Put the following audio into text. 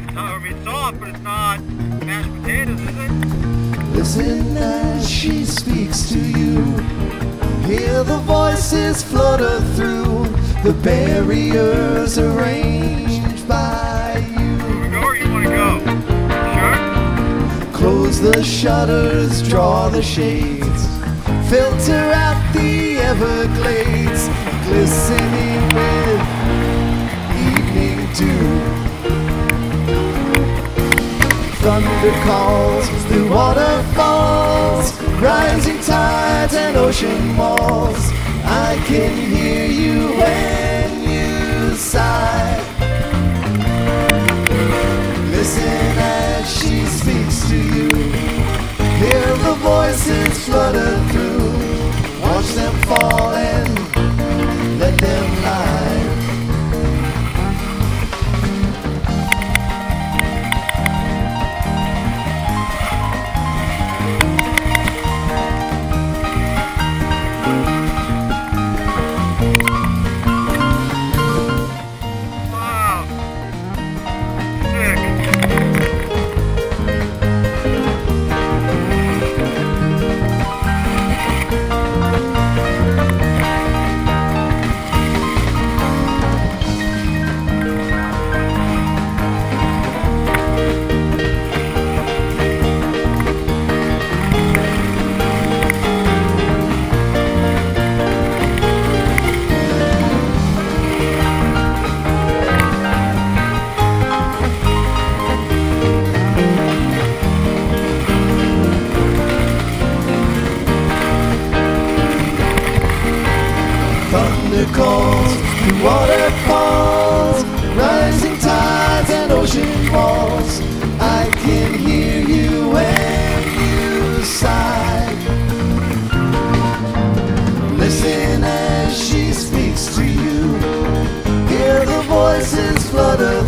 soft. I mean, soft, but it's not mashed potatoes, is it? Listen as she speaks to you. Hear the voices flutter through the barriers arranged by you. Here we go, or you want to go? Sure? Close the shutters, draw the shades, filter out the Everglades, glistening with evening dew. Thunder calls through waterfalls, rising tides and ocean walls. I can hear you when you sigh. Listen as she speaks to you. Hear the voices flutter through. Watch them fall and let them lie. Thunder calls through waterfalls, rising tides and ocean walls. I can hear you when you sigh. Listen as she speaks to you. Hear the voices flutter